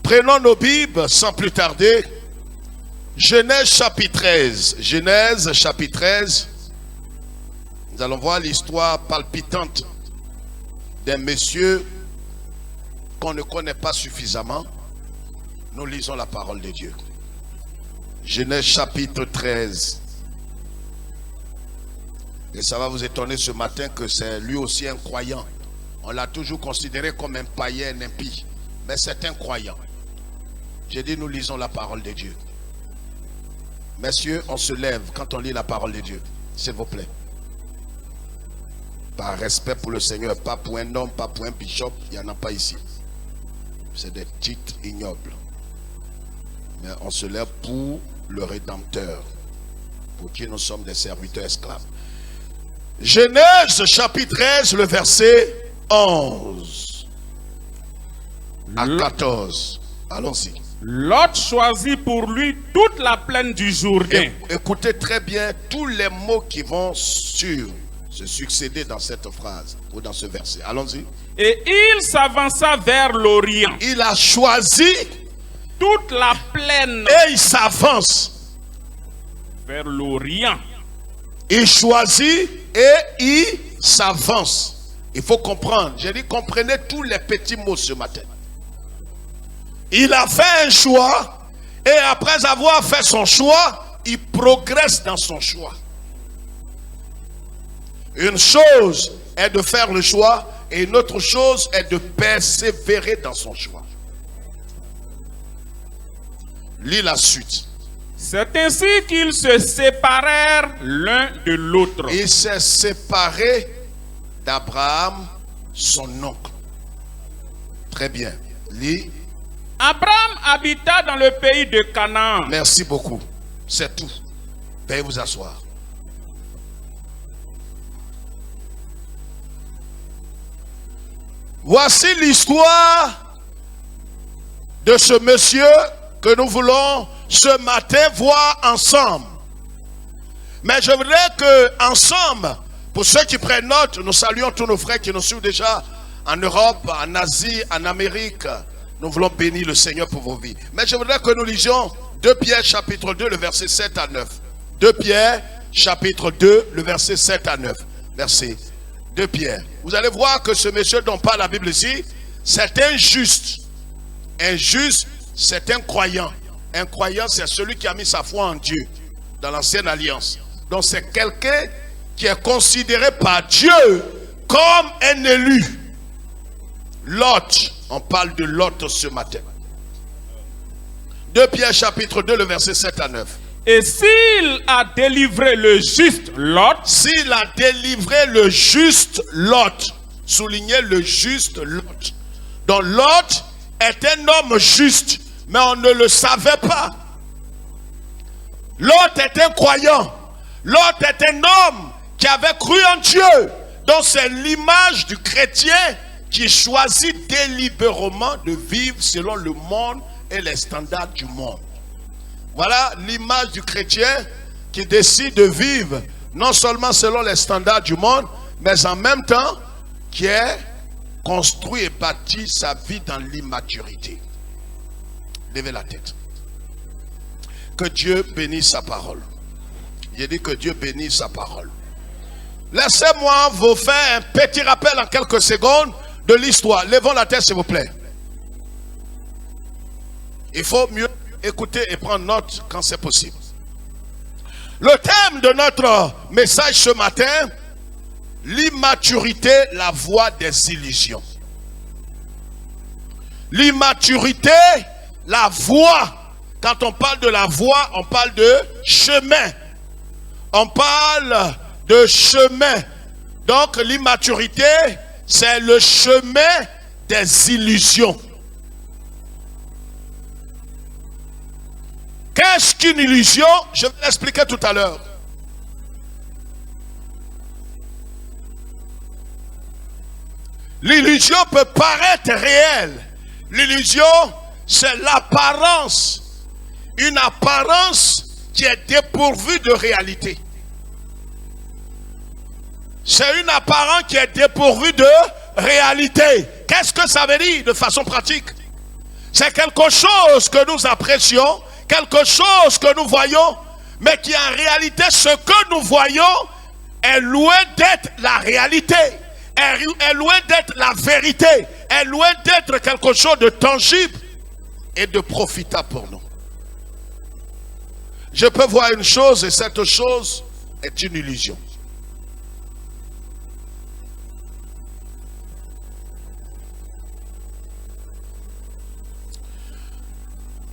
Prenons nos Bibles sans plus tarder. Genèse chapitre 13. Genèse chapitre 13. Nous allons voir l'histoire palpitante d'un monsieur qu'on ne connaît pas suffisamment. Nous lisons la parole de Dieu. Genèse chapitre 13. Et ça va vous étonner ce matin que c'est lui aussi un croyant. On l'a toujours considéré comme un païen, un impie. Mais c'est un croyant. J'ai dit, nous lisons la parole de Dieu. Messieurs, on se lève quand on lit la parole de Dieu. S'il vous plaît. Par respect pour le Seigneur, pas pour un homme, pas pour un bishop, il n'y en a pas ici. C'est des titres ignobles. Mais on se lève pour le Rédempteur, pour qui nous sommes des serviteurs esclaves. Genèse chapitre 13, le verset 11 à 14. Allons-y. Lot choisit pour lui toute la plaine du Jourdain. Écoutez très bien tous les mots qui vont se succéder dans cette phrase ou dans ce verset. Allons-y. Et il s'avança vers l'Orient. Il a choisi Toute la plaine et il s'avance. vers l'Orient. Il choisit et il s'avance. Il faut comprendre. J'ai dit comprenez tous les petits mots ce matin. Il a fait un choix et après avoir fait son choix, il progresse dans son choix. Une chose est de faire le choix et une autre chose est de persévérer dans son choix. Lis la suite. C'est ainsi qu'ils se séparèrent l'un de l'autre. Il s'est séparé d'Abraham, son oncle. Très bien. Lis. Abraham habita dans le pays de Canaan. Merci beaucoup. C'est tout. Veuillez vous asseoir. Voici l'histoire de ce monsieur que nous voulons ce matin voir ensemble. Mais je voudrais que ensemble, pour ceux qui prennent note, nous saluons tous nos frères qui nous suivent déjà en Europe, en Asie, en Amérique. Nous voulons bénir le Seigneur pour vos vies. Mais je voudrais que nous lisions 2 Pierre chapitre 2, le verset 7 à 9. 2 Pierre chapitre 2, le verset 7 à 9. Verset 2 Pierre. Vous allez voir que ce monsieur dont parle la Bible ici, c'est un juste. Un juste, c'est un croyant. Un croyant, c'est celui qui a mis sa foi en Dieu dans l'ancienne alliance. Donc c'est quelqu'un qui est considéré par Dieu comme un élu. Lot, on parle de Lot ce matin. 2 Pierre chapitre 2, le verset 7 à 9. Et s'il a délivré le juste Lot, S'il a délivré le juste Lot, soulignez le juste Lot. Donc Lot est un homme juste, mais on ne le savait pas. Lot est un croyant. Lot est un homme qui avait cru en Dieu. Donc c'est l'image du chrétien qui choisit délibérément de vivre selon le monde et les standards du monde. Voilà l'image du chrétien qui décide de vivre non seulement selon les standards du monde, mais en même temps qui est construit et bâti sa vie dans l'immaturité. Levez la tête. Que Dieu bénisse sa parole. J'ai dit que Dieu bénisse sa parole. Laissez-moi vous faire un petit rappel en quelques secondes de l'histoire. Levons la tête s'il vous plaît. Il faut mieux écouter et prendre note quand c'est possible. Le thème de notre message ce matin, l'immaturité, la voie des illusions. L'immaturité, la voie. Quand on parle de la voie, on parle de chemin. On parle de chemin. Donc l'immaturité, c'est le chemin des illusions. Qu'est-ce qu'une illusion? Je vais l'expliquer tout à l'heure. L'illusion peut paraître réelle. L'illusion, c'est l'apparence. Une apparence qui est dépourvue de réalité. C'est une apparence qui est dépourvue de réalité. Qu'est-ce que ça veut dire de façon pratique? C'est quelque chose que nous apprécions, quelque chose que nous voyons, mais qui en réalité, ce que nous voyons est loin d'être la réalité, est loin d'être la vérité, est loin d'être quelque chose de tangible et de profitable pour nous. Je peux voir une chose et cette chose est une illusion.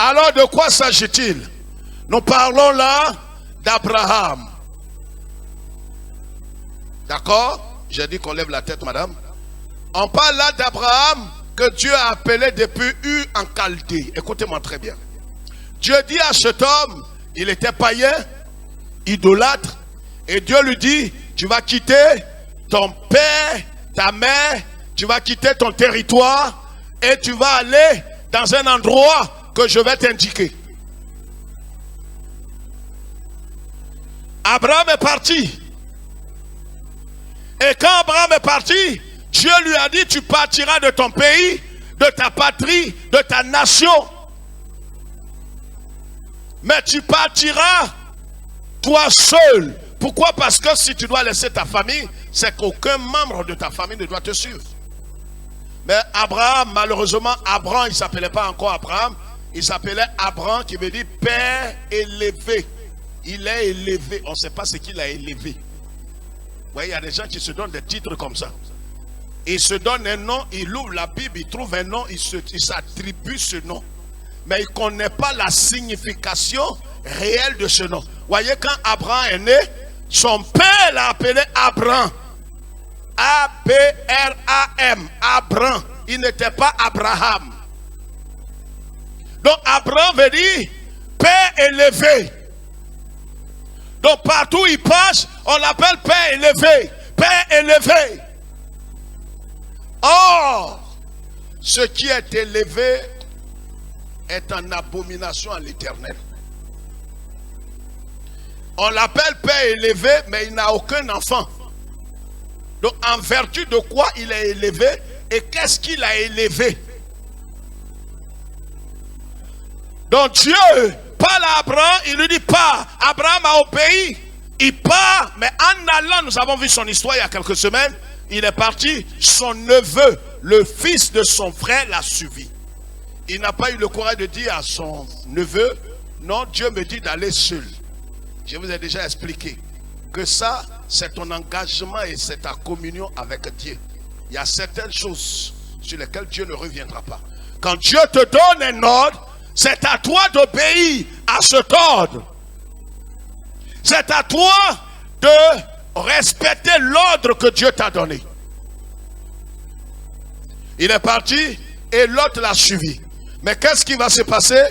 Alors de quoi s'agit-il? Nous parlons là d'Abraham. D'accord? J'ai dit qu'on lève la tête, madame. On parle là d'Abraham que Dieu a appelé depuis Ur en Chaldée. Écoutez-moi très bien. Dieu dit à cet homme, il était païen, idolâtre, et Dieu lui dit, tu vas quitter ton père, ta mère, tu vas quitter ton territoire et tu vas aller dans un endroit que je vais t'indiquer. Abraham est parti. Et quand Abraham est parti, Dieu lui a dit, tu partiras de ton pays, de ta patrie, de ta nation. Mais tu partiras toi seul. Pourquoi? Parce que si tu dois laisser ta famille, c'est qu'aucun membre de ta famille ne doit te suivre. Mais Abraham, malheureusement, Abraham, il ne s'appelait pas encore Abraham. Il s'appelait Abraham, qui veut dire père élevé. Il est élevé. On ne sait pas ce qu'il a élevé. Vous voyez, il y a des gens qui se donnent des titres comme ça. Il se donne un nom, il ouvre la Bible, il trouve un nom, il s'attribue ce nom. Mais il ne connaît pas la signification réelle de ce nom. Vous voyez, quand Abraham est né, son père l'a appelé Abraham. A-B-R-A-M. Abraham. Il n'était pas Abraham. Donc Abraham veut dire père élevé. Donc partout où il passe, on l'appelle père élevé. Père élevé. Or, ce qui est élevé est en abomination à l'Éternel. On l'appelle père élevé, mais il n'a aucun enfant. Donc en vertu de quoi il est élevé et qu'est-ce qu'il a élevé? Donc Dieu parle à Abraham, il lui dit pas. Abraham a obéi, il part, mais en allant, nous avons vu son histoire il y a quelques semaines, il est parti, son neveu, le fils de son frère l'a suivi. Il n'a pas eu le courage de dire à son neveu, non, Dieu me dit d'aller seul. Je vous ai déjà expliqué que ça, c'est ton engagement et c'est ta communion avec Dieu. Il y a certaines choses sur lesquelles Dieu ne reviendra pas. Quand Dieu te donne un ordre, c'est à toi d'obéir à cet ordre. C'est à toi de respecter l'ordre que Dieu t'a donné. Il est parti et l'autre l'a suivi. Mais qu'est-ce qui va se passer?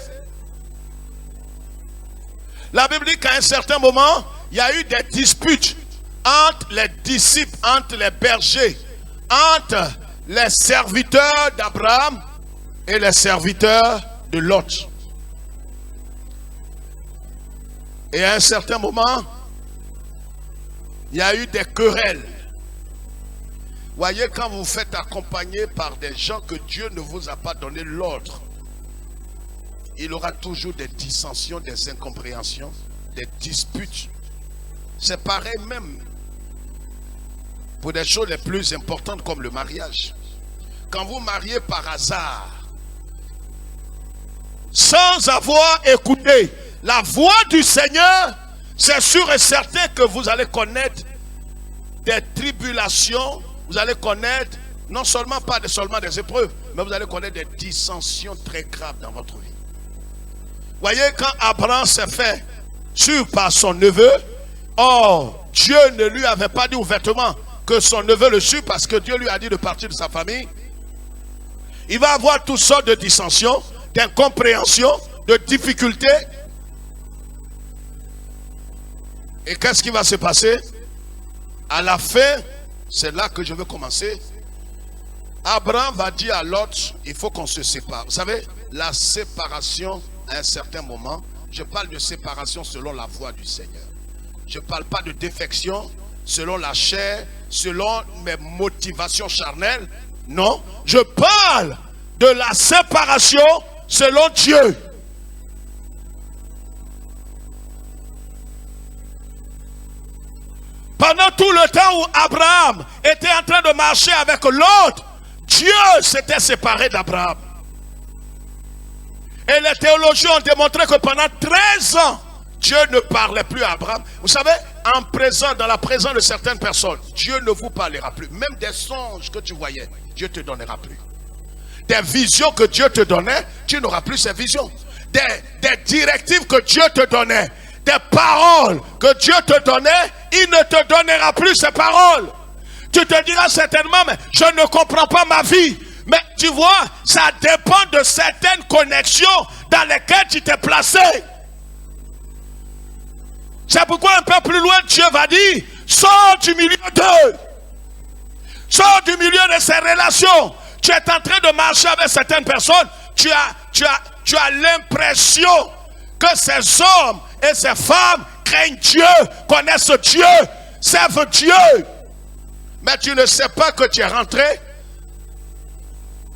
La Bible dit qu'à un certain moment, il y a eu des disputes entre les disciples, entre les bergers, entre les serviteurs d'Abraham et les serviteurs de Lot. Et à un certain moment, il y a eu des querelles. Voyez, quand vous faites accompagner par des gens que Dieu ne vous a pas donné l'ordre, il y aura toujours des dissensions, des incompréhensions, des disputes. C'est pareil même pour des choses les plus importantes comme le mariage. Quand vous mariez par hasard, sans avoir écouté la voix du Seigneur, c'est sûr et certain que vous allez connaître des tribulations, vous allez connaître non seulement seulement des épreuves, mais vous allez connaître des dissensions très graves dans votre vie. Voyez, quand Abraham s'est fait suivre par son neveu, or Dieu ne lui avait pas dit ouvertement que son neveu le suive parce que Dieu lui a dit de partir de sa famille. Il va avoir toutes sortes de dissensions, d'incompréhensions, de difficultés. Et qu'est-ce qui va se passer? À la fin, c'est là que je veux commencer. Abraham va dire à Lot, il faut qu'on se sépare. Vous savez, la séparation à un certain moment, je parle de séparation selon la voix du Seigneur. Je ne parle pas de défection selon la chair, selon mes motivations charnelles. Non, je parle de la séparation selon Dieu. Pendant tout le temps où Abraham était en train de marcher avec l'autre, Dieu s'était séparé d'Abraham. Et les théologiens ont démontré que pendant 13 ans, Dieu ne parlait plus à Abraham. Vous savez, en présent, dans la présence de certaines personnes, Dieu ne vous parlera plus. Même des songes que tu voyais, Dieu ne te donnera plus. Des visions que Dieu te donnait, tu n'auras plus ces visions. Des directives que Dieu te donnait, des paroles que Dieu te donnait, il ne te donnera plus ces paroles. Tu te diras certainement, mais je ne comprends pas ma vie. Mais tu vois, ça dépend de certaines connexions dans lesquelles tu t'es placé. C'est pourquoi un peu plus loin, Dieu va dire, sors du milieu d'eux. Sors du milieu de ces relations. Tu es en train de marcher avec certaines personnes. Tu as l'impression que ces hommes et ces femmes craignent Dieu, connaissent Dieu, servent Dieu. Mais tu ne sais pas que tu es rentré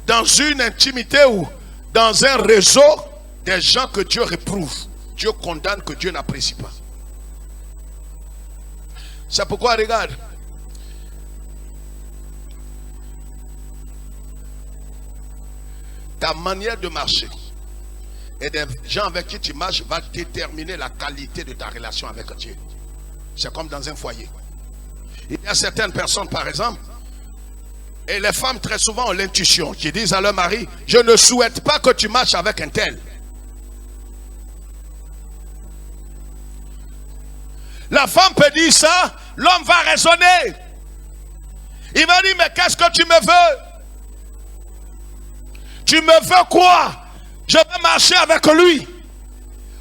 dans une intimité ou dans un réseau des gens que Dieu réprouve. Dieu condamne, que Dieu n'apprécie pas. C'est pourquoi, regarde, ta manière de marcher et des gens avec qui tu marches va déterminer la qualité de ta relation avec Dieu. C'est comme dans un foyer. Il y a certaines personnes, par exemple, et les femmes très souvent ont l'intuition, qui disent à leur mari, je ne souhaite pas que tu marches avec un tel. La femme peut dire ça, l'homme va raisonner. Il va dire, mais qu'est-ce que tu me veux? Tu me veux quoi? Je vais marcher avec lui.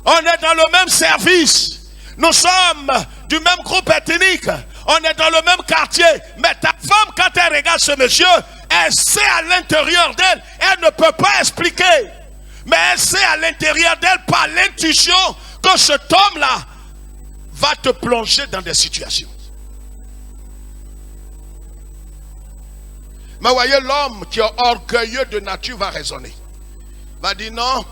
On est dans le même service. Nous sommes du même groupe ethnique. On est dans le même quartier. Mais ta femme, quand elle regarde ce monsieur, elle sait à l'intérieur d'elle, elle ne peut pas expliquer. Mais elle sait à l'intérieur d'elle, par l'intuition, que cet homme-là va te plonger dans des situations. Mais voyez, l'homme qui est orgueilleux de nature va raisonner. Va dire non,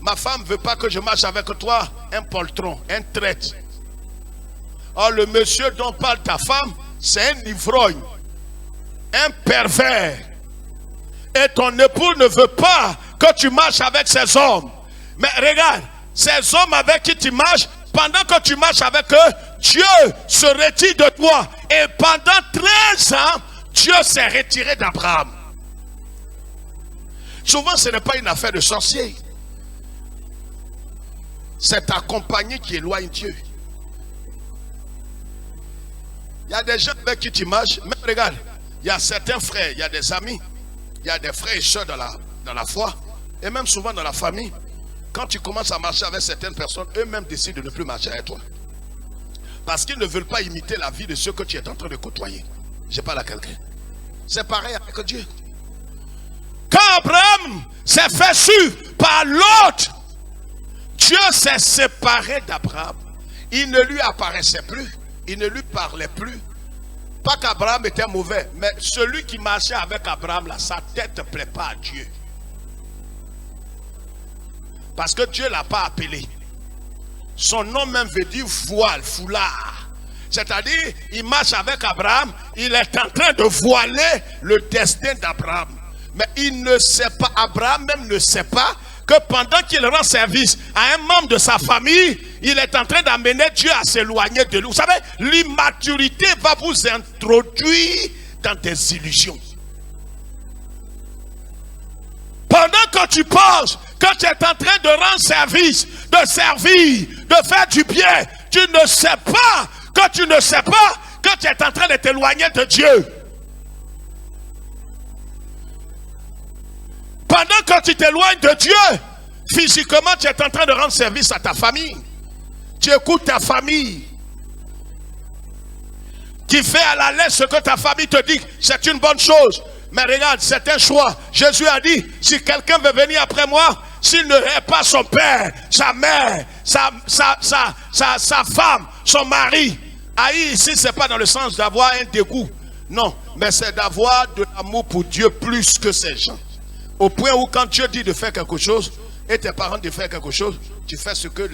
ma femme ne veut pas que je marche avec toi, un poltron, un traître. Or, le monsieur dont parle ta femme, c'est un ivrogne, un pervers. Et ton époux ne veut pas que tu marches avec ces hommes. Mais regarde, ces hommes avec qui tu marches, pendant que tu marches avec eux, Dieu se retire de toi. Et pendant 13 ans, Dieu s'est retiré d'Abraham. Souvent, ce n'est pas une affaire de sorcier. C'est ta compagnie qui éloigne Dieu. Il y a des gens avec qui tu marches. Même regarde, il y a certains frères, il y a des amis, il y a des frères et soeurs dans la foi. Et même souvent dans la famille. Quand tu commences à marcher avec certaines personnes, eux-mêmes décident de ne plus marcher avec toi. Parce qu'ils ne veulent pas imiter la vie de ceux que tu es en train de côtoyer. Je parle à quelqu'un. C'est pareil avec Dieu. Quand Abraham s'est fait suivre par l'autre, Dieu s'est séparé d'Abraham. Il ne lui apparaissait plus. Il ne lui parlait plus. Pas qu'Abraham était mauvais, mais celui qui marchait avec Abraham, là, sa tête ne plaît pas à Dieu. Parce que Dieu ne l'a pas appelé. Son nom même veut dire voile, foulard. C'est-à-dire, il marche avec Abraham, il est en train de voiler le destin d'Abraham. Mais il ne sait pas, Abraham même ne sait pas que pendant qu'il rend service à un membre de sa famille, il est en train d'amener Dieu à s'éloigner de lui. Vous savez, l'immaturité va vous introduire dans des illusions. Pendant que tu penses que tu es en train de rendre service, de servir, de faire du bien, tu ne sais pas que tu es en train de t'éloigner de Dieu. Pendant que tu t'éloignes de Dieu, physiquement tu es en train de rendre service à ta famille. Tu écoutes ta famille. Qui fait à la lettre ce que ta famille te dit, c'est une bonne chose. Mais regarde, c'est un choix. Jésus a dit, si quelqu'un veut venir après moi, s'il ne hait pas son père, sa mère, sa femme, son mari. Haïr ici, c'est pas dans le sens d'avoir un dégoût. Non, mais c'est d'avoir de l'amour pour Dieu plus que ces gens. Au point où quand Dieu dit de faire quelque chose, et tes parents de faire quelque chose, tu fais ce que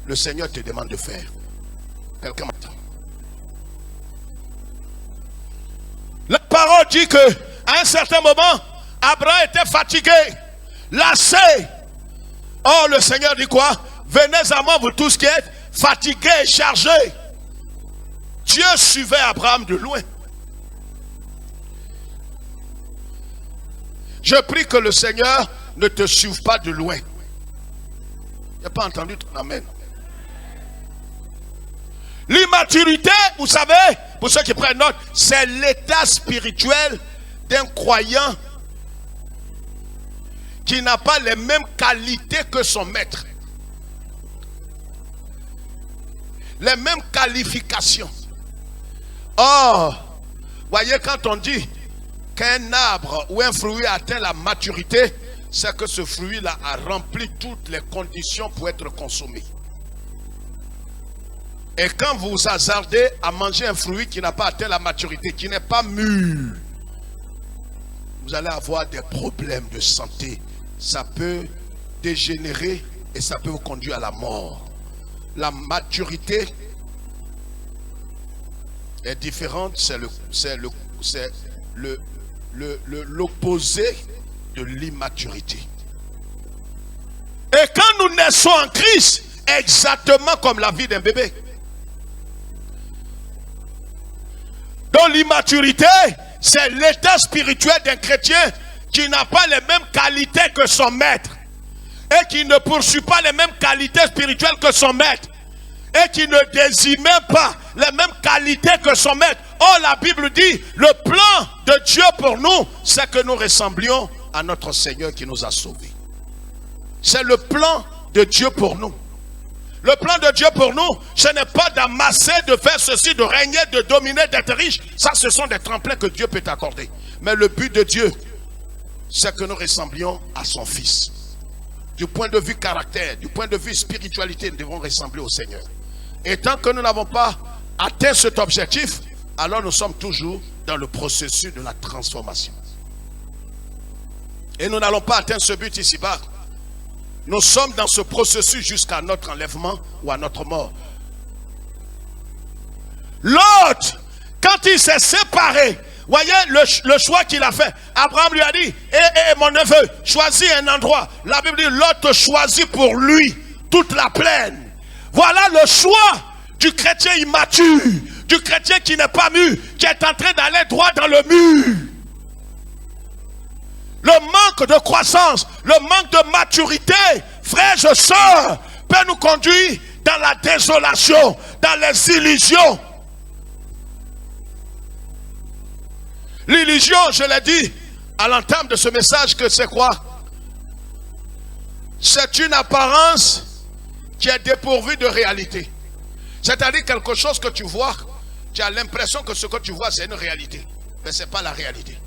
le Seigneur te demande de faire. Quelqu'un m'entend? La parole dit que à un certain moment, Abraham était fatigué, lassé. Or le Seigneur dit quoi? Venez à moi, vous tous qui êtes fatigués et chargés. Dieu suivait Abraham de loin. Je prie que le Seigneur ne te suive pas de loin. Il n'a pas entendu ton amen. L'immaturité, vous savez, pour ceux qui prennent note, c'est l'état spirituel d'un croyant qui n'a pas les mêmes qualités que son maître. Les mêmes qualifications. Or, voyez, quand on dit qu'un arbre ou un fruit atteint la maturité, c'est que ce fruit-là a rempli toutes les conditions pour être consommé. Et quand vous vous hasardez à manger un fruit qui n'a pas atteint la maturité, qui n'est pas mûr, vous allez avoir des problèmes de santé. Ça peut dégénérer et ça peut vous conduire à la mort. La maturité est différente, c'est l'opposé de l'immaturité. Et quand nous naissons en Christ, exactement comme la vie d'un bébé. Donc l'immaturité, c'est l'état spirituel d'un chrétien qui n'a pas les mêmes qualités que son maître. Et qui ne poursuit pas les mêmes qualités spirituelles que son maître. Et qui ne désire même pas les mêmes qualités que son maître. Oh, la Bible dit, le plan de Dieu pour nous, c'est que nous ressemblions à notre Seigneur qui nous a sauvés. C'est le plan de Dieu pour nous. Le plan de Dieu pour nous, ce n'est pas d'amasser, de faire ceci, de régner, de dominer, d'être riche. Ça, ce sont des tremplins que Dieu peut t'accorder. Mais le but de Dieu, c'est que nous ressemblions à son Fils. Du point de vue caractère, du point de vue spiritualité, nous devons ressembler au Seigneur. Et tant que nous n'avons pas atteint cet objectif, alors nous sommes toujours dans le processus de la transformation. Et nous n'allons pas atteindre ce but ici-bas. Nous sommes dans ce processus jusqu'à notre enlèvement ou à notre mort. L'autre, quand il s'est séparé, voyez le choix qu'il a fait. Abraham lui a dit, mon neveu, choisis un endroit. La Bible dit, l'autre choisit pour lui toute la plaine. Voilà le choix du chrétien immature, du chrétien qui n'est pas mûr, qui est en train d'aller droit dans le mur. Le manque de croissance, le manque de maturité, frères et sœurs, peut nous conduire dans la désolation, dans les illusions. L'illusion, je l'ai dit à l'entame de ce message, que c'est quoi? C'est une apparence qui est dépourvue de réalité. C'est-à-dire quelque chose que tu vois, tu as l'impression que ce que tu vois c'est une réalité. Mais ce n'est pas la réalité.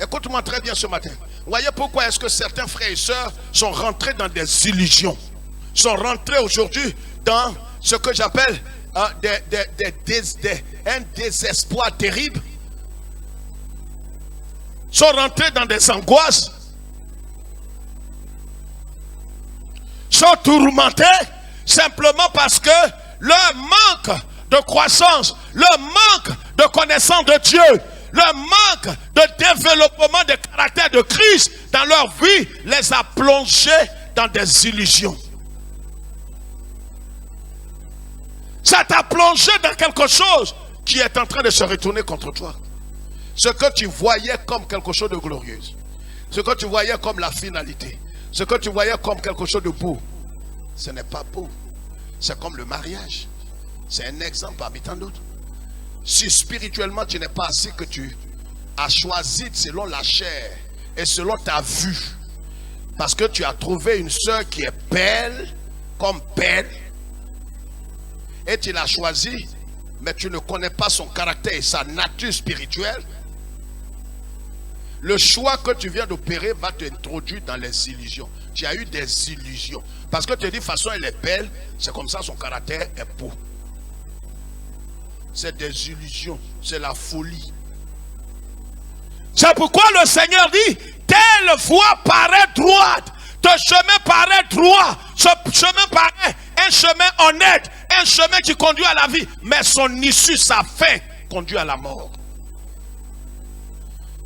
Écoute-moi très bien ce matin. Vous voyez pourquoi est-ce que certains frères et sœurs sont rentrés dans des illusions, sont rentrés aujourd'hui dans ce que j'appelle un désespoir terrible, sont rentrés dans des angoisses, sont tourmentés simplement parce que leur manque de croissance, leur manque de connaissance de Dieu, le manque de développement de caractère de Christ dans leur vie les a plongés dans des illusions. Ça t'a plongé dans quelque chose qui est en train de se retourner contre toi. Ce que tu voyais comme quelque chose de glorieux, ce que tu voyais comme la finalité, ce que tu voyais comme quelque chose de beau, ce n'est pas beau. C'est comme le mariage. C'est un exemple parmi tant d'autres. Si spirituellement tu n'es pas assez, que tu as choisi selon la chair et selon ta vue, parce que tu as trouvé une sœur qui est belle, comme belle, et tu l'as choisie, mais tu ne connais pas son caractère et sa nature spirituelle, le choix que tu viens d'opérer va t'introduire dans les illusions. Tu as eu des illusions. Parce que tu te dis, de toute façon, elle est belle, c'est comme ça, son caractère est beau. C'est des illusions, c'est la folie. C'est pourquoi le Seigneur dit, telle voie paraît droite, ton chemin paraît droit, ce chemin paraît un chemin honnête, un chemin qui conduit à la vie, mais son issue, sa fin, conduit à la mort.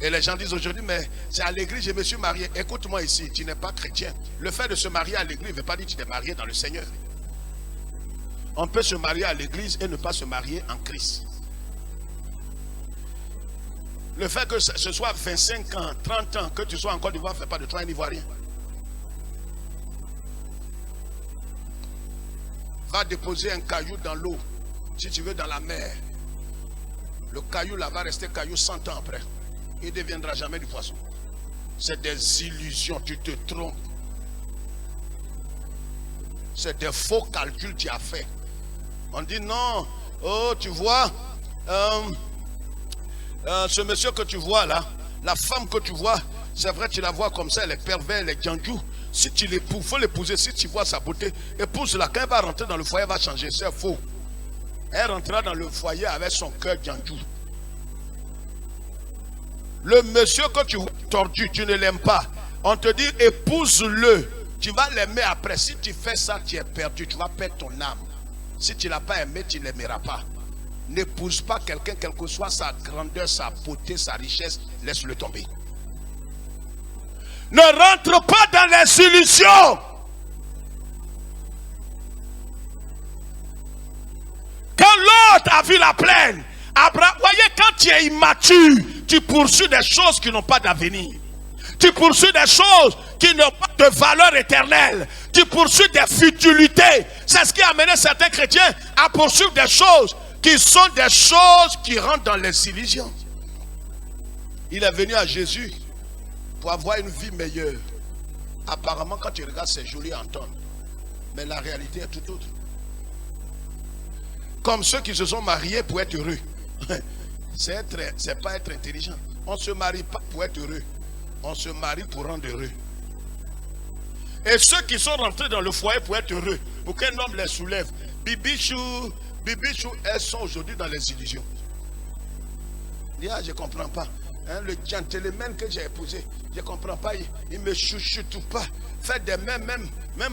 Et les gens disent aujourd'hui, mais c'est à l'église, je me suis marié. Écoute-moi ici, tu n'es pas chrétien. Le fait de se marier à l'église ne veut pas dire que tu t'es marié dans le Seigneur. On peut se marier à l'église et ne pas se marier en Christ. Le fait que ce soit 25 ans, 30 ans, que tu sois en Côte d'Ivoire, ne fait pas de toi un Ivoirien. Va déposer un caillou dans l'eau, si tu veux, dans la mer. Le caillou là va rester caillou 100 ans après. Il ne deviendra jamais du poisson. C'est des illusions, tu te trompes. C'est des faux calculs que tu as fait. On dit non, oh tu vois, ce monsieur que tu vois là, la femme que tu vois, c'est vrai tu la vois comme ça, elle est pervers, elle est djandjou. Si tu l'épouses, il faut l'épouser, si tu vois sa beauté, épouse-la, quand elle va rentrer dans le foyer, elle va changer, c'est faux. Elle rentrera dans le foyer avec son cœur djandjou. Le monsieur que tu vois tordu, tu ne l'aimes pas. On te dit épouse-le. Tu vas l'aimer après. Si tu fais ça, tu es perdu. Tu vas perdre ton âme. Si tu ne l'as pas aimé, tu ne l'aimeras pas. N'épouse pas quelqu'un, quelle que soit sa grandeur, sa beauté, sa richesse. Laisse-le tomber. Ne rentre pas dans les illusions. Quand l'autre a vu la plaine, Abraham, voyez, quand tu es immature, tu poursuis des choses qui n'ont pas d'avenir. Tu poursuis des choses qui n'ont pas de valeur éternelle. Tu poursuis des futilités. C'est ce qui a amené certains chrétiens à poursuivre des choses qui sont des choses qui rentrent dans les illusions. Il est venu à Jésus pour avoir une vie meilleure. Apparemment, quand tu regardes, c'est joli à entendre. Mais la réalité est tout autre. Comme ceux qui se sont mariés pour être heureux. C'est pas être intelligent. On ne se marie pas pour être heureux. On se marie pour rendre heureux. Et ceux qui sont rentrés dans le foyer pour être heureux, pour qu'un homme les soulève, bibichou, elles sont aujourd'hui dans les illusions. Je ne comprends pas. Le gentleman que j'ai épousé, je ne comprends pas. Il ne me chouchoute pas. Fait des même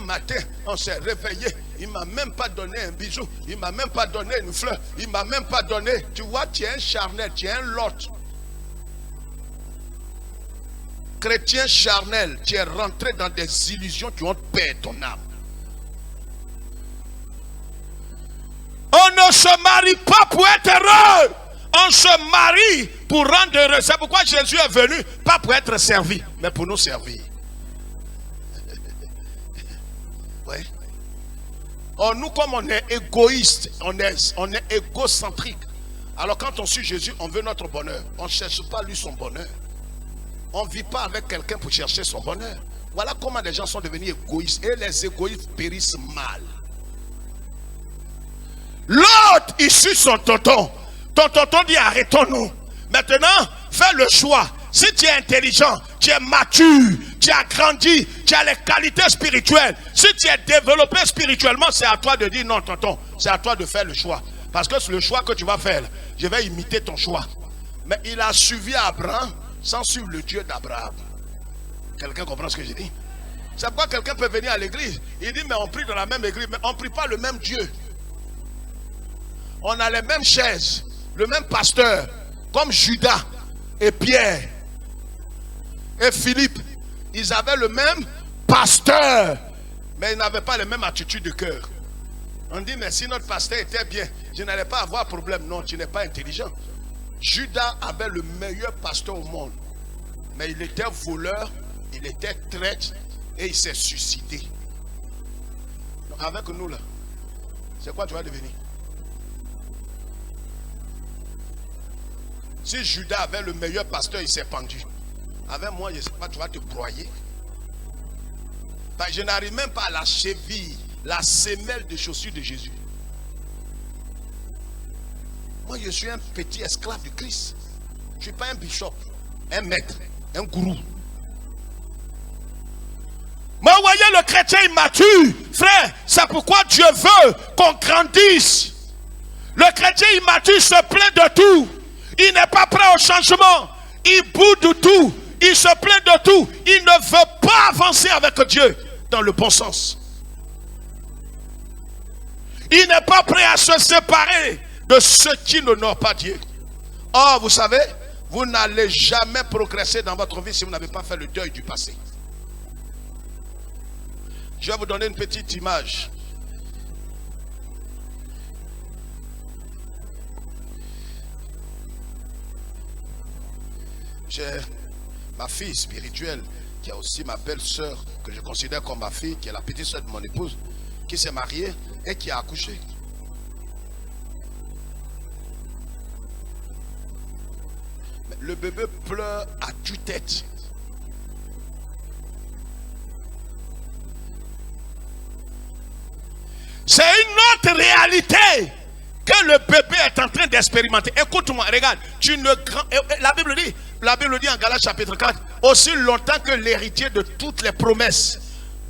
matin, on s'est réveillé. Il ne m'a même pas donné un bisou. Il ne m'a même pas donné une fleur. Il ne m'a même pas donné. Tu vois, tu es un charnel, tu es un lot. Chrétien charnel, tu es rentré dans des illusions qui ont perdu ton âme. On ne se marie pas pour être heureux. On se marie pour rendre heureux. C'est pourquoi Jésus est venu, pas pour être servi, mais pour nous servir. Ouais. Oh, nous, comme on est égoïste, on est égocentrique. Alors quand on suit Jésus, on veut notre bonheur. On ne cherche pas lui son bonheur. On ne vit pas avec quelqu'un pour chercher son bonheur. Voilà comment les gens sont devenus égoïstes. Et les égoïstes périssent mal. L'autre, il suit son tonton. Ton tonton dit arrêtons-nous. Maintenant, fais le choix. Si tu es intelligent, tu es mature, tu as grandi, tu as les qualités spirituelles. Si tu es développé spirituellement, c'est à toi de dire non, tonton. C'est à toi de faire le choix. Parce que c'est le choix que tu vas faire. Je vais imiter ton choix. Mais il a suivi Abraham sans suivre le Dieu d'Abraham. Quelqu'un comprend ce que je dis? C'est pourquoi quelqu'un peut venir à l'église. Il dit mais on prie dans la même église, mais on ne prie pas le même Dieu. On a les mêmes chaises, le même pasteur, comme Judas et Pierre et Philippe. Ils avaient le même pasteur, mais ils n'avaient pas les mêmes attitudes de cœur. On dit mais si notre pasteur était bien, je n'allais pas avoir problème. Non, tu n'es pas intelligent. Judas avait le meilleur pasteur au monde, mais il était voleur, il était traître et il s'est suicidé. Donc avec nous là, c'est quoi tu vas devenir? Si Judas avait le meilleur pasteur, il s'est pendu. Avec moi, je ne sais pas, tu vas te broyer. Je n'arrive même pas à la cheville, la semelle de chaussures de Jésus. Moi, je suis un petit esclave de Christ. Je ne suis pas un bishop, un maître, un gourou. Mais vous voyez le chrétien immature, frère, c'est pourquoi Dieu veut qu'on grandisse. Le chrétien immature se plaint de tout. Il n'est pas prêt au changement. Il boude de tout. Il se plaint de tout. Il ne veut pas avancer avec Dieu dans le bon sens. Il n'est pas prêt à se séparer de ceux qui n'honorent pas Dieu. Or, vous savez, vous n'allez jamais progresser dans votre vie si vous n'avez pas fait le deuil du passé. Je vais vous donner une petite image. J'ai ma fille spirituelle, qui a aussi ma belle-sœur, que je considère comme ma fille, qui est la petite sœur de mon épouse, qui s'est mariée et qui a accouché. Mais le bébé pleure à tue-tête. C'est une autre réalité que le bébé est en train d'expérimenter. Écoute-moi, regarde, la Bible dit en Galates chapitre 4, aussi longtemps que l'héritier de toutes les promesses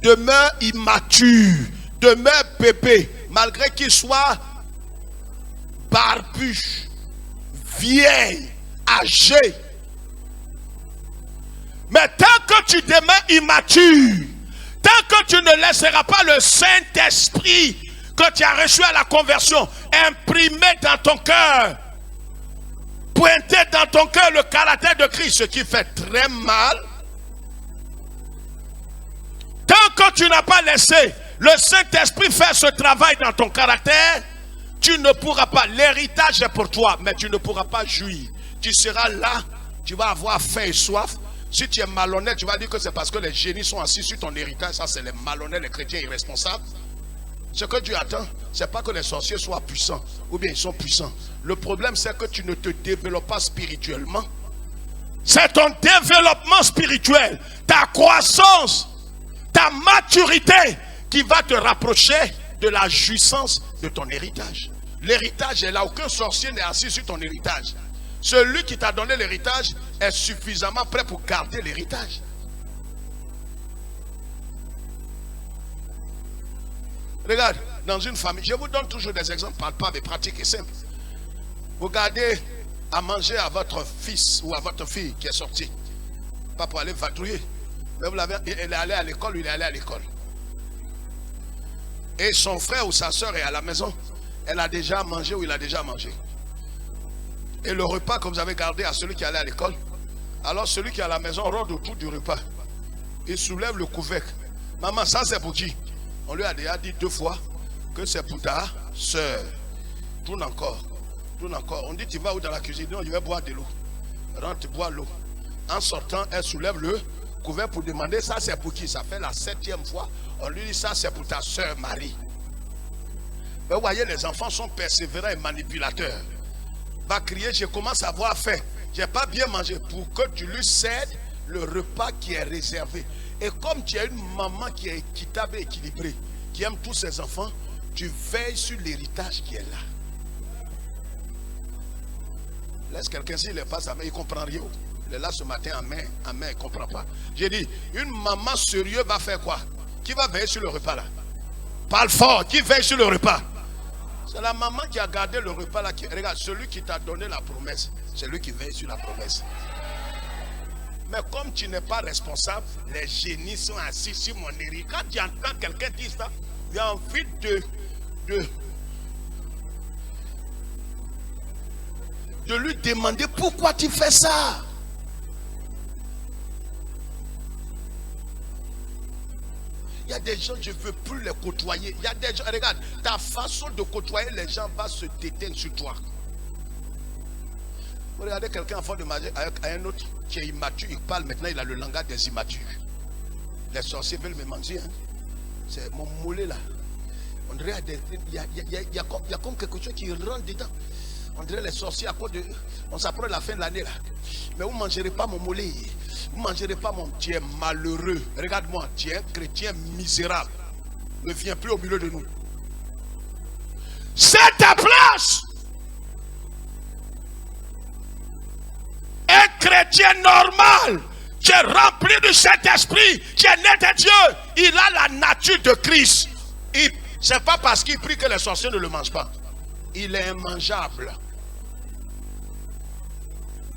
demeure immature, demeure bébé, malgré qu'il soit barbu, vieil, âgé. Mais tant que tu demeures immature, tant que tu ne laisseras pas le Saint-Esprit que tu as reçu à la conversion imprimé dans ton cœur, pointé dans ton cœur le caractère de Christ, ce qui fait très mal. Tant que tu n'as pas laissé le Saint-Esprit faire ce travail dans ton caractère, tu ne pourras pas. L'héritage est pour toi, mais tu ne pourras pas jouir. Tu seras là, tu vas avoir faim et soif. Si tu es malhonnête, tu vas dire que c'est parce que les génies sont assis sur ton héritage. Ça, c'est les malhonnêtes, les chrétiens irresponsables. Ce que Dieu attend, c'est pas que les sorciers soient puissants, ou bien ils sont puissants. Le problème, c'est que tu ne te développes pas spirituellement. C'est ton développement spirituel, ta croissance, ta maturité qui va te rapprocher de la jouissance de ton héritage. L'héritage est là, aucun sorcier n'est assis sur ton héritage. Celui qui t'a donné l'héritage est suffisamment prêt pour garder l'héritage. Regarde, dans une famille, je vous donne toujours des exemples palpables et pratiques et simples. Vous gardez à manger à votre fils ou à votre fille qui est sorti. Pas pour aller vadrouiller. Mais vous l'avez, elle est allée à l'école, il est allé à l'école. Et son frère ou sa soeur est à la maison. Elle a déjà mangé ou il a déjà mangé. Et le repas que vous avez gardé à celui qui allait à l'école, alors celui qui est à la maison rôde autour du repas. Il soulève le couvercle. Maman, ça c'est pour qui? On lui a déjà dit 2 fois que c'est pour ta soeur. Tourne encore. Tourne encore. On dit tu vas où dans la cuisine? Non, je vais boire de l'eau. Rentre, bois l'eau. En sortant, elle soulève le couvercle pour demander ça c'est pour qui? Ça fait la 7e fois. On lui dit ça c'est pour ta soeur Marie. Mais vous voyez, les enfants sont persévérants et manipulateurs. Va crier, je commence à avoir faim. Je n'ai pas bien mangé, pour que tu lui cèdes le repas qui est réservé. Et comme tu as une maman qui est équitable et équilibrée, qui aime tous ses enfants, tu veilles sur l'héritage qui est là. Laisse quelqu'un, s'il n'est pas sa main, il ne comprend rien. Il est là ce matin en main, il ne comprend pas. J'ai dit, une maman sérieuse va faire quoi? Qui va veiller sur le repas là? Parle fort, qui veille sur le repas? C'est la maman qui a gardé le repas là. Regarde, celui qui t'a donné la promesse, c'est lui qui veille sur la promesse. Mais comme tu n'es pas responsable, les génies sont assis sur mon héritage. Quand tu entends quelqu'un dire ça, il y a envie de lui demander pourquoi tu fais ça. Il y a des gens, je ne veux plus les côtoyer. Il y a des gens, regarde, ta façon de côtoyer les gens va se déteindre sur toi. Vous regardez quelqu'un en forme de magie avec un autre qui est immature, il parle maintenant, il a le langage des immatures. Les sorciers veulent me mentir. Hein? C'est mon mollet là. On dirait il y a comme quelque chose qui rentre dedans. On dirait les sorciers à cause de. On s'approche la fin de l'année là. Mais vous ne mangerez pas mon mollet. Vous ne mangerez pas mon. Tu es malheureux. Regarde-moi, tu es un chrétien misérable. Ne viens plus au milieu de nous. C'est ta place. Un chrétien normal, qui est rempli du Saint-Esprit, qui est né de Dieu, il a la nature de Christ. C'est pas parce qu'il prie que les sorciers ne le mangent pas. Il est immangeable.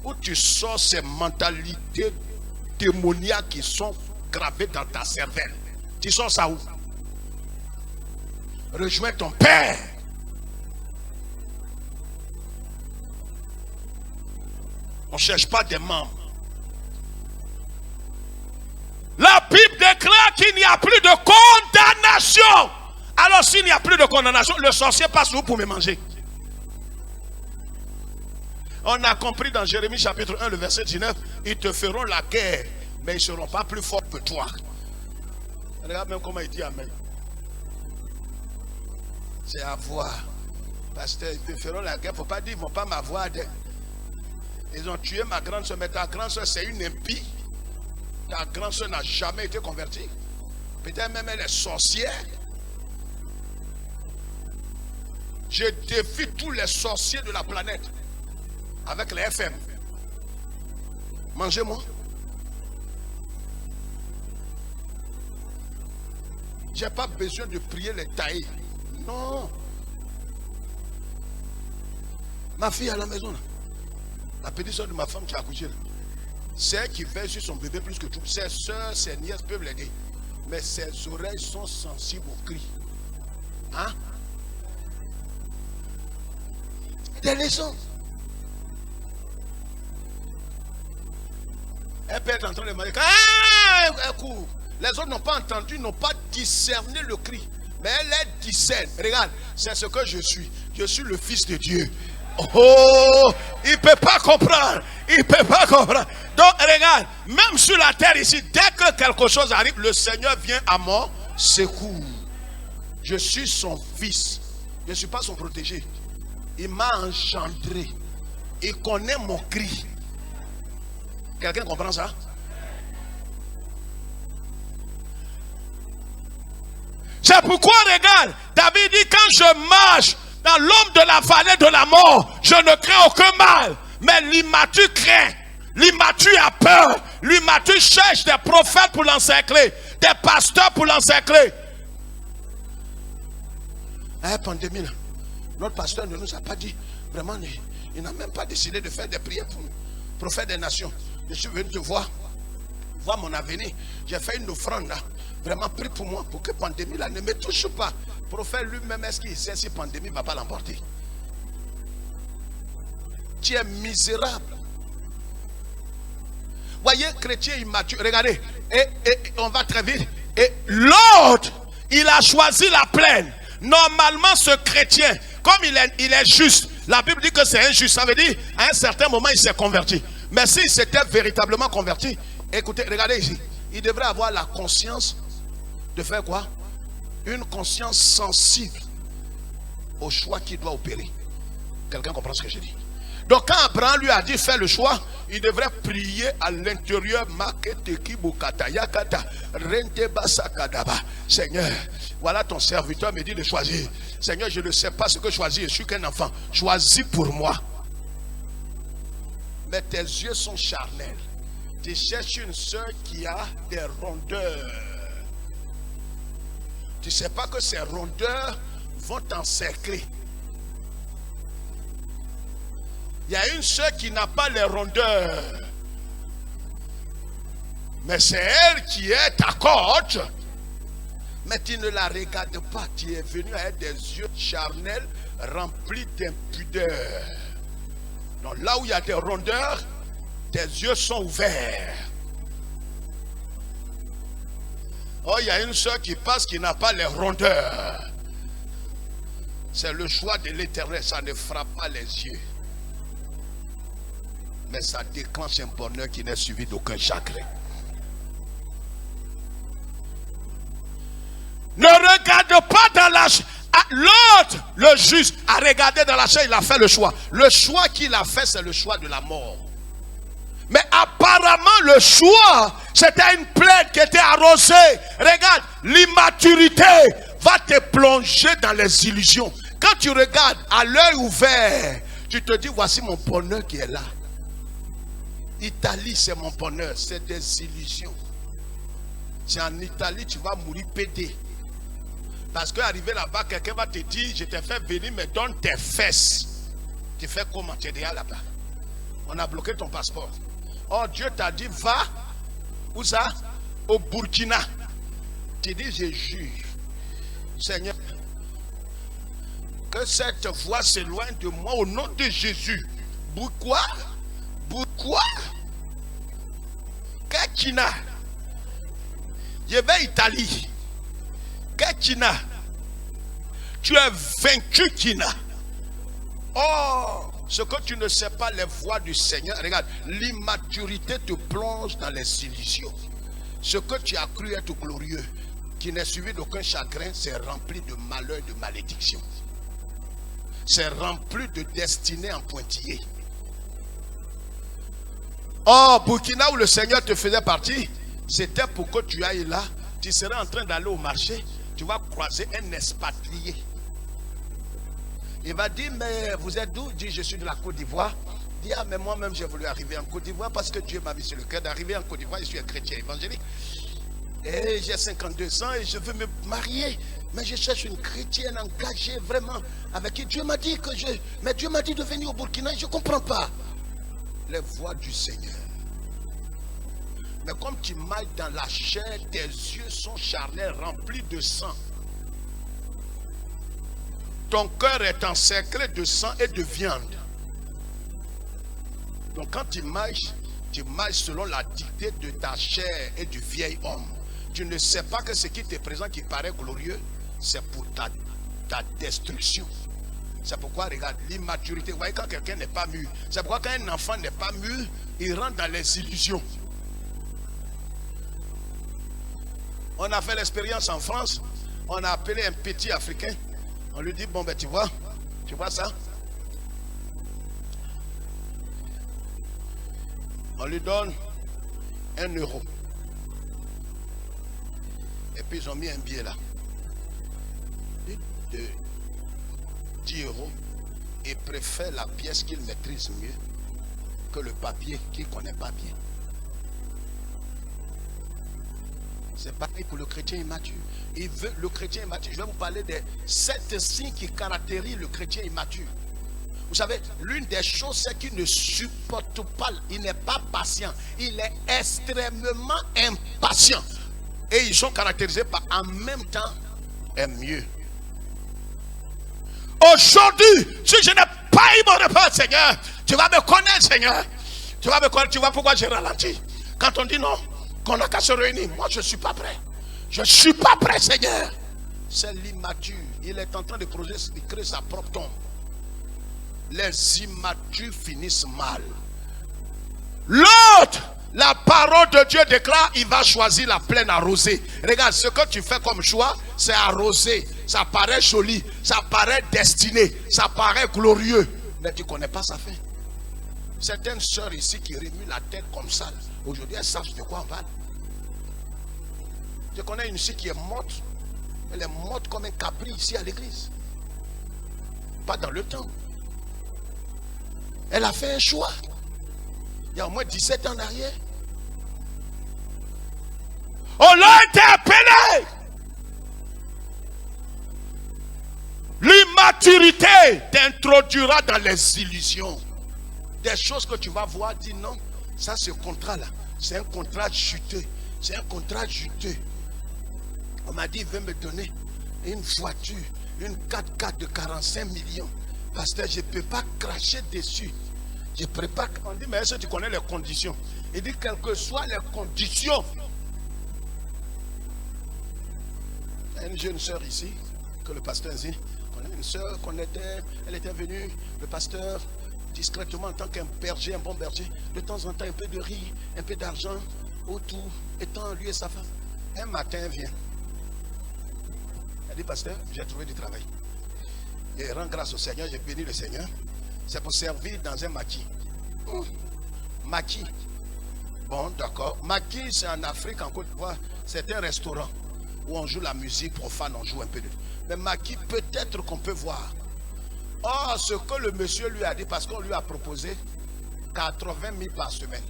Où tu sors ces mentalités démoniaques qui sont gravées dans ta cervelle? Tu sors ça où? Rejoins ton père. On ne cherche pas des membres. La Bible déclare qu'il n'y a plus de condamnation. Alors s'il n'y a plus de condamnation, le sorcier passe où pour me manger? On a compris dans Jérémie chapitre 1, le verset 19, ils te feront la guerre, mais ils ne seront pas plus forts que toi. Regarde même comment il dit amen. C'est à voir. Pasteur, ils te feront la guerre, il ne faut pas dire, ils ne vont pas m'avoir. Ils ont tué ma grande soeur, mais ta grande soeur c'est une impie. Ta grande soeur n'a jamais été convertie. Peut-être même elle est sorcière. Je défie tous les sorciers de la planète avec les FM. Mangez-moi. J'ai pas besoin de prier les taillis. Non. Ma fille à la maison là. La petite soeur de ma femme qui a accouché là. C'est elle qui veille sur son bébé plus que tout. Ses soeurs, ses nièces peuvent l'aider. Mais ses oreilles sont sensibles aux cris. Hein? Des leçons. Elle peut être en train de demander. Elle court. Les autres n'ont pas entendu, n'ont pas discerné le cri. Mais elle discerne. Regarde, c'est ce que je suis. Je suis le Fils de Dieu. Oh, il ne peut pas comprendre. Il ne peut pas comprendre. Donc, regarde, même sur la terre ici, dès que quelque chose arrive, le Seigneur vient à mon secours. Je suis son fils. Je ne suis pas son protégé. Il m'a engendré. Il connaît mon cri. Quelqu'un comprend ça? C'est pourquoi, regarde, David dit, quand je marche dans l'ombre de la vallée de la mort, je ne crains aucun mal. Mais l'immature craint. L'immature a peur. L'immature cherche des prophètes pour l'encercler. Des pasteurs pour l'encercler. La pandémie là. Notre pasteur ne nous a pas dit, vraiment, il n'a même pas décidé de faire des prières pour nous. Prophète des nations. Je suis venu te voir mon avenir. J'ai fait une offrande là. Vraiment, prie pour moi, pour que la pandémie là ne me touche pas. Prophète lui-même, est-ce qu'il sait si la pandémie ne va pas l'emporter? Tu es misérable. Voyez, chrétien immature, regardez, et on va très vite. Et l'autre, il a choisi la plaine. Normalement, ce chrétien, comme il est juste, la Bible dit que c'est injuste. Ça veut dire, à un certain moment, il s'est converti. Mais s'il s'était véritablement converti, écoutez, regardez ici, il devrait avoir la conscience de faire quoi? Une conscience sensible au choix qu'il doit opérer. Quelqu'un comprend ce que je dis? Donc quand Abraham lui a dit fais le choix, il devrait prier à l'intérieur. Seigneur, voilà ton serviteur me dit de choisir. Seigneur, je ne sais pas ce que choisir, je suis qu'un enfant. Choisis pour moi. Mais tes yeux sont charnels. Tu cherches une soeur qui a des rondeurs. Tu ne sais pas que ces rondeurs vont t'encercler. Il y a une soeur qui n'a pas les rondeurs. Mais c'est elle qui est ta coach. Mais tu ne la regardes pas. Tu es venu avec des yeux charnels remplis d'impudeur. Donc là où il y a des rondeurs, tes yeux sont ouverts. Oh, il y a une soeur qui passe qui n'a pas les rondeurs. C'est le choix de l'Éternel. Ça ne frappe pas les yeux. Mais ça déclenche un bonheur qui n'est suivi d'aucun chagrin. Ne regarde pas dans la chair. L'autre, le juste, a regardé dans la chair, il a fait le choix. Le choix qu'il a fait, c'est le choix de la mort. Mais apparemment, le choix, c'était une plaine qui était arrosée. Regarde, l'immaturité va te plonger dans les illusions. Quand tu regardes à l'œil ouvert, tu te dis, voici mon bonheur qui est là. Italie, c'est mon bonheur, c'est des illusions. C'est en Italie, tu vas mourir pédé. Parce qu'arrivé là-bas, quelqu'un va te dire, je t'ai fait venir, mais donne tes fesses. Tu fais comment? Tu es déjà là-bas. On a bloqué ton passeport. Oh, Dieu t'a dit, va, où ça? Au Burkina. Tu dis, je jure, Seigneur, que cette voix s'éloigne de moi au nom de Jésus. Pourquoi? Pourquoi? Burkina. Je vais Italie. Burkina. Tu es vaincu, Kina. Oh, ce que tu ne sais pas, les voies du Seigneur. Regarde, l'immaturité te plonge dans les illusions. Ce que tu as cru être glorieux, qui n'est suivi d'aucun chagrin, c'est rempli de malheur et de malédiction. C'est rempli de destinée en pointillé. Oh, Burkina, où le Seigneur te faisait partie, c'était pour que tu ailles là. Tu serais en train d'aller au marché, tu vas croiser un expatrié. Il va dire, mais vous êtes d'où? Il dit, je suis de la Côte d'Ivoire. Il dit, ah, mais moi-même j'ai voulu arriver en Côte d'Ivoire parce que Dieu m'a mis sur le cœur d'arriver en Côte d'Ivoire. Je suis un chrétien évangélique. Et j'ai 52 ans et je veux me marier. Mais je cherche une chrétienne engagée vraiment avec qui Dieu m'a dit que je... Mais Dieu m'a dit de venir au Burkina, je ne comprends pas. Les voies du Seigneur. Mais comme tu mailles dans la chair, tes yeux sont charnels, remplis de sang. Ton cœur est encerclé de sang et de viande. Donc quand tu mailles selon la dictée de ta chair et du vieil homme. Tu ne sais pas que ce qui te présente, qui paraît glorieux, c'est pour ta destruction. C'est pourquoi, regarde, l'immaturité. Vous voyez, quand quelqu'un n'est pas mûr, c'est pourquoi quand un enfant n'est pas mûr, il rentre dans les illusions. On a fait l'expérience en France, on a appelé un petit Africain. On lui dit, bon ben tu vois ça? On lui donne 1 euro. Et puis ils ont mis un billet là. De 10 euros. Et préfère la pièce qu'il maîtrise mieux que le papier qu'il ne connaît pas bien. C'est pareil pour le chrétien immature. Il veut le chrétien immature. Je vais vous parler des 7 signes qui caractérisent le chrétien immature. Vous savez, l'une des choses, c'est qu'il ne supporte pas, il n'est pas patient. Il est extrêmement impatient. Et ils sont caractérisés par en même temps et mieux. Aujourd'hui, si je n'ai pas eu mon repas, Seigneur, tu vas me connaître, Seigneur. Tu vas me connaître, tu vois pourquoi j'ai ralenti. Quand on dit non, qu'on n'a qu'à se réunir, moi je ne suis pas prêt. Je ne suis pas prêt, Seigneur. C'est l'immature. Il est en train de créer sa propre tombe. Les immatures finissent mal. L'autre, la parole de Dieu déclare, il va choisir la plaine arrosée. Regarde, ce que tu fais comme choix, c'est arrosé. Ça paraît joli, ça paraît destiné, ça paraît glorieux. Mais tu ne connais pas sa fin. Certaines sœurs ici qui remuent la tête comme ça, aujourd'hui elles savent de quoi on parle. Je connais une ici qui est morte. Elle est morte comme un cabri ici à l'église. Pas dans le temps. Elle a fait un choix. Il y a au moins 17 ans en arrière. On l'a interpellé. L'immaturité t'introduira dans les illusions. Des choses que tu vas voir, dire non, ça ce contrat-là, c'est un contrat juteux. C'est un contrat juteux. On m'a dit, il veut me donner une voiture, une 4x4 de 45 millions. Pasteur, je ne peux pas cracher dessus. Je prépare. On dit, mais est-ce que tu connais les conditions? Il dit, quelles que soient les conditions. Il y a une jeune sœur ici, que le pasteur dit, on a une sœur elle était venue, le pasteur, discrètement en tant qu'un berger, un bon berger, de temps en temps un peu de riz, un peu d'argent, autour, étant lui et sa femme. Un matin, elle vient. Elle dit, pasteur, j'ai trouvé du travail. Je rends grâce au Seigneur, j'ai béni le Seigneur. C'est pour servir dans un maquis. Maquis. Bon, d'accord. Maquis, c'est en Afrique, en Côte d'Ivoire. C'est un restaurant où on joue la musique profane, on joue un peu de... Mais maquis, peut-être qu'on peut voir. Or, ce que le monsieur lui a dit, parce qu'on lui a proposé 80 000 par semaine.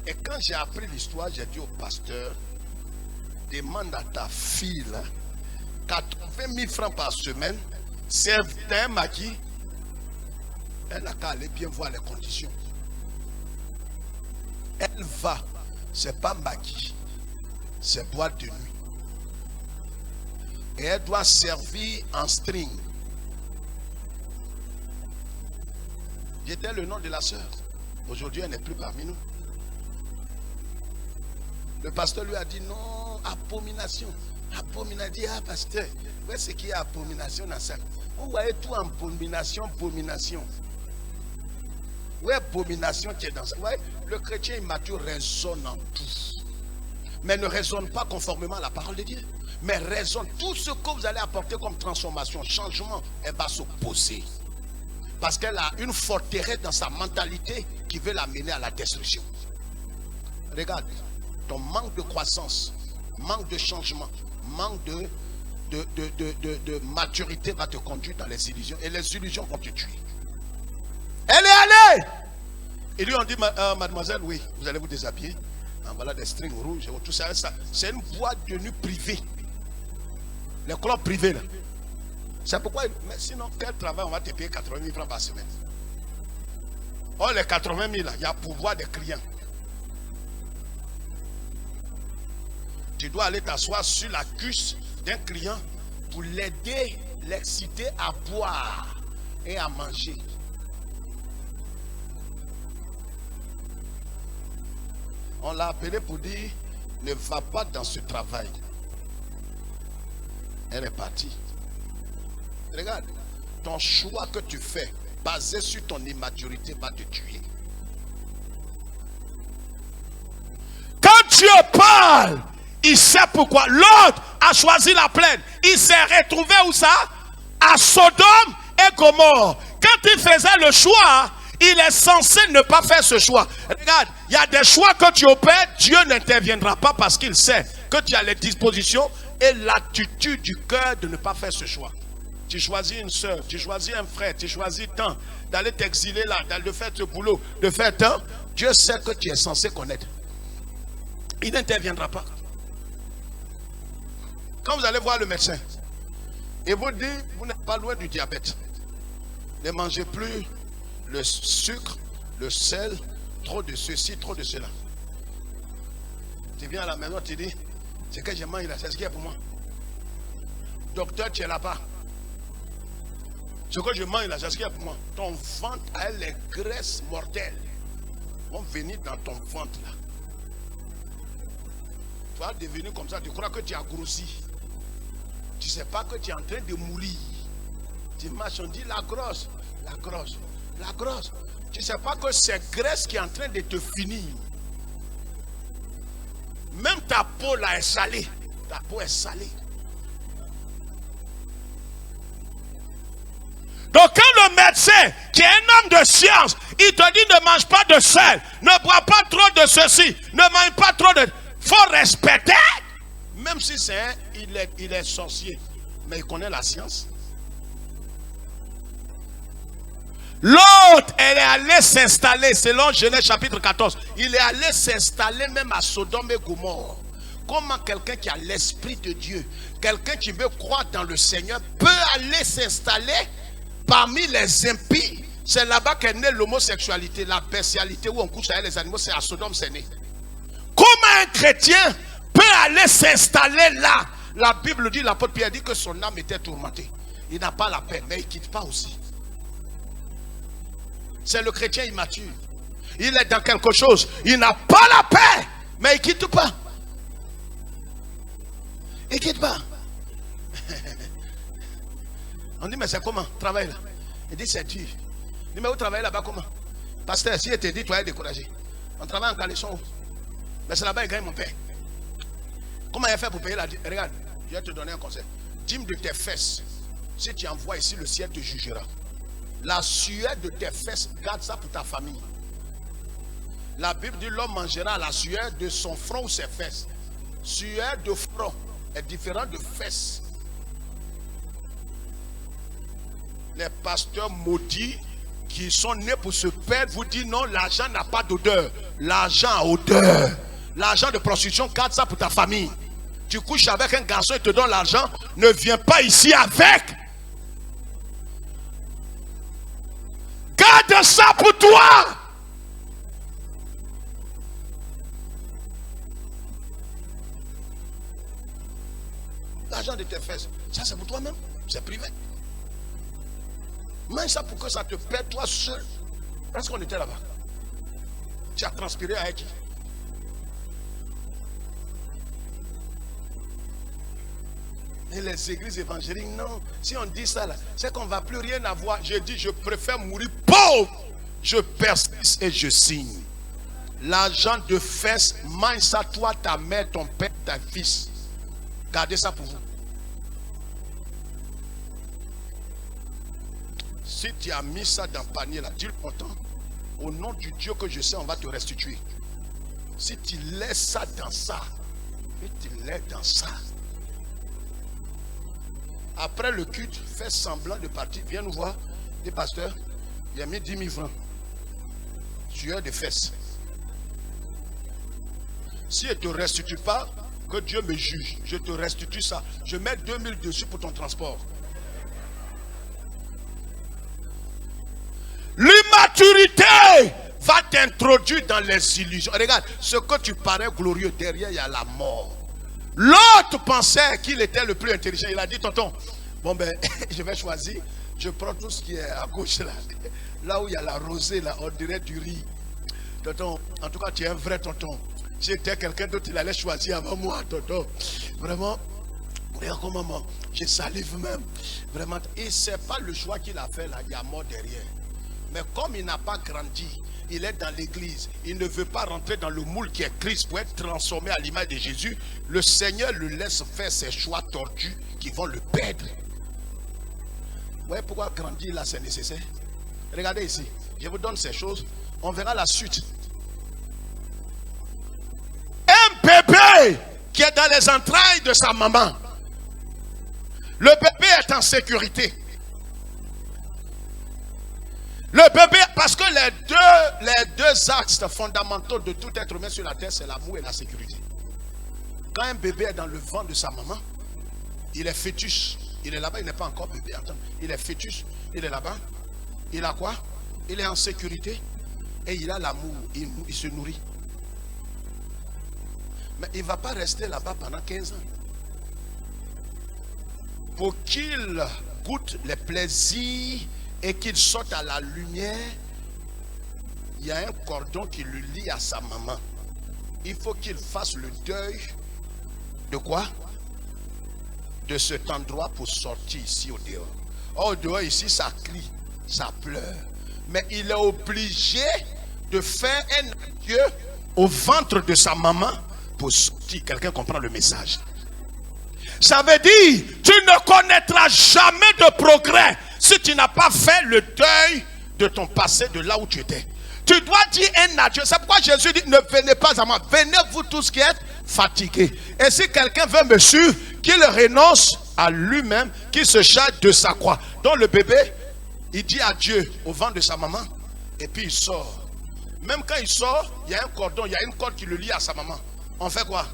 Et quand j'ai appris l'histoire, j'ai dit au pasteur, demande à ta fille, là, 80 000 francs par semaine, c'est un maquis. Elle n'a qu'à aller bien voir les conditions. Elle va, c'est pas Maggi, c'est boîte de nuit. Et elle doit servir en string. J'étais le nom de la sœur. Aujourd'hui, elle n'est plus parmi nous. Le pasteur lui a dit non, abomination. Abomination. Il dit, ah pasteur, où est-ce qu'il y a abomination dans ça? Vous voyez tout en abomination, abomination. Où est abomination qui est dans ça? Vous voyez, le chrétien immature raisonne en tout. Mais ne raisonne pas conformément à la parole de Dieu. Mais raisonne tout ce que vous allez apporter comme transformation, changement, elle va s'opposer. Parce qu'elle a une forteresse dans sa mentalité qui veut l'amener à la destruction. Regarde, ton manque de croissance, manque de changement, manque de maturité va te conduire dans les illusions. Et les illusions vont te tuer. Elle est allée. Et lui on dit, mademoiselle, oui, vous allez vous déshabiller. Voilà des strings rouges, tout ça. C'est une boîte de nuit privée. Les clubs privés là. C'est pourquoi, mais sinon, quel travail on va te payer 80 000 francs par semaine? Oh, les 80 000 là, il y a pouvoir des clients. Tu dois aller t'asseoir sur la cuisse d'un client pour l'aider, l'exciter à boire et à manger. On l'a appelé pour dire, ne va pas dans ce travail. Elle est partie. Regarde, ton choix que tu fais, basé sur ton immaturité, va te tuer. Quand Dieu parle, il sait pourquoi. L'autre a choisi la plaine. Il s'est retrouvé où ça? À Sodome et Gomorrhe. Quand il faisait le choix, il est censé ne pas faire ce choix. Regarde, il y a des choix que tu opères, Dieu n'interviendra pas parce qu'il sait que tu as les dispositions et l'attitude du cœur de ne pas faire ce choix. Tu choisis une soeur, tu choisis un frère, tu choisis tant d'aller t'exiler là, de faire ce boulot, de faire tant. Dieu sait que tu es censé connaître. Il n'interviendra pas. Quand vous allez voir le médecin, il vous dit, vous n'êtes pas loin du diabète. Ne mangez plus le sucre, le sel, trop de ceci, trop de cela. Tu viens à la maison, tu dis, c'est que je mange là, c'est ce qu'il y a pour moi. Docteur, tu es là-bas. Ce que je mange là, c'est ce qu'il y a pour moi. Ton ventre a les graisses mortelles. Vont venir dans ton ventre là. Tu vas devenir comme ça, tu crois que tu as grossi. Tu ne sais pas que tu es en train de mourir. Tu marches, on dit la grosse, la grosse, la grosse. Tu ne sais pas que c'est graisse qui est en train de te finir. Même ta peau là est salée. Ta peau est salée. Donc quand le médecin, qui est un homme de science, il te dit ne mange pas de sel, ne bois pas trop de ceci, ne mange pas trop de... Faut respecter. Même si c'est il est sorcier, mais il connaît la science. L'autre, elle est allée s'installer, selon Genèse chapitre 14. Il est allé s'installer même à Sodome et Gomorrhe. Comment quelqu'un qui a l'esprit de Dieu, quelqu'un qui veut croire dans le Seigneur, peut aller s'installer parmi les impies? C'est là-bas qu'est née l'homosexualité, la bestialité, où on couche avec les animaux, c'est à Sodome, c'est né. Comment un chrétien peut aller s'installer là? La Bible dit, l'apôtre Pierre dit que son âme était tourmentée. Il n'a pas la paix, mais il ne quitte pas aussi. C'est le chrétien immature. Il est dans quelque chose. Il n'a pas la paix, mais il ne quitte pas. Il ne quitte pas. On dit, mais c'est comment? Travail là. Il dit, c'est dur. Il dit, mais vous travaillez là-bas comment? Pasteur, si il te dit, tu vas être découragé. On travaille en caleçon. Mais c'est là-bas, il gagne mon père. Comment il a fait pour payer la dîme? Regarde, je vais te donner un conseil. Dîme de tes fesses. Si tu envoies ici, le ciel te jugera. La sueur de tes fesses, garde ça pour ta famille. La Bible dit l'homme mangera la sueur de son front ou ses fesses. Sueur de front est différent de fesses. Les pasteurs maudits qui sont nés pour se perdre vous disent non, l'argent n'a pas d'odeur. L'argent a odeur. L'argent de prostitution, garde ça pour ta famille. Tu couches avec un garçon et te donne l'argent, ne viens pas ici avec. Garde ça pour toi. L'argent de tes fesses, ça c'est pour toi-même, c'est privé. Mange ça pour que ça te pète toi seul. Parce qu'on était là-bas. Tu as transpiré avec qui? Et les églises évangéliques, non. Si on dit ça là, c'est qu'on ne va plus rien avoir. Je dis, je préfère mourir pauvre. Je persiste et je signe. L'argent de fesses, mange ça toi, ta mère, ton père, ta fils. Gardez ça pour vous. Si tu as mis ça dans le panier là, dis-le content. Au nom du Dieu que je sais, on va te restituer. Si tu laisses ça dans ça, et tu laisses dans ça. Après le culte, fais semblant de partir. Viens nous voir. Dis, pasteur, il a mis 10 000 francs. Tueur de fesses. Si il ne te restitue pas, que Dieu me juge. Je te restitue ça. Je mets 2 000 dessus pour ton transport. L'immaturité va t'introduire dans les illusions. Regarde, ce que tu parais glorieux, derrière il y a la mort. L'autre pensait qu'il était le plus intelligent. Il a dit, tonton, bon ben, je vais choisir. Je prends tout ce qui est à gauche là. Là où il y a la rosée là, on dirait du riz. Tonton, en tout cas tu es un vrai tonton. Si c'était quelqu'un d'autre, il allait choisir avant moi, tonton. Vraiment, regarde comment je salive même. Vraiment, et c'est pas le choix qu'il a fait là, il y a mort derrière. Mais comme il n'a pas grandi, il est dans l'église, il ne veut pas rentrer dans le moule qui est Christ pour être transformé à l'image de Jésus, le Seigneur le laisse faire ses choix tordus qui vont le perdre. Vous voyez pourquoi grandir là c'est nécessaire? Regardez ici, je vous donne ces choses, on verra la suite. Un bébé qui est dans les entrailles de sa maman, le bébé est en sécurité. Le bébé, parce que les deux axes fondamentaux de tout être humain sur la terre, c'est l'amour et la sécurité. Quand un bébé est dans le ventre de sa maman, il est fœtus. Il est là-bas, il n'est pas encore bébé. Attends, il est fœtus, il est là-bas. Il a quoi? Il est en sécurité et il a l'amour, il se nourrit. Mais il ne va pas rester là-bas pendant 15 ans. Pour qu'il goûte les plaisirs et qu'il sorte à la lumière, il y a un cordon qui le lie à sa maman. Il faut qu'il fasse le deuil de quoi? De cet endroit pour sortir ici au dehors. Au dehors ici ça crie, ça pleure. Mais il est obligé de faire un adieu au ventre de sa maman pour sortir. Quelqu'un comprend le message? Ça veut dire, tu ne connaîtras jamais de progrès si tu n'as pas fait le deuil de ton passé, de là où tu étais. Tu dois dire un adieu. C'est pourquoi Jésus dit, ne venez pas à moi. Venez vous tous qui êtes fatigués. Et si quelqu'un veut me suivre, qu'il renonce à lui-même, qu'il se charge de sa croix. Donc le bébé, il dit adieu au ventre de sa maman. Et puis il sort. Même quand il sort, il y a un cordon, il y a une corde qui le lie à sa maman. On fait quoi?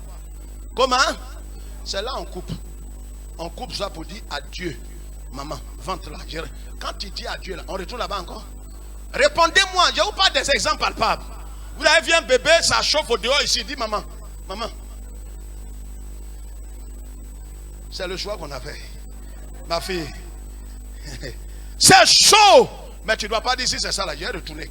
Comment? C'est là on coupe. On coupe ça pour dire adieu. Maman, ventre là. Quand tu dis adieu là, on retourne là-bas encore. Répondez-moi, je vous parle des exemples palpables. Vous avez vu un bébé, ça chauffe au dehors ici, dit maman, maman. C'est le choix qu'on a fait. Ma fille. C'est chaud. Mais tu ne dois pas dire si c'est ça là, j'ai retourné.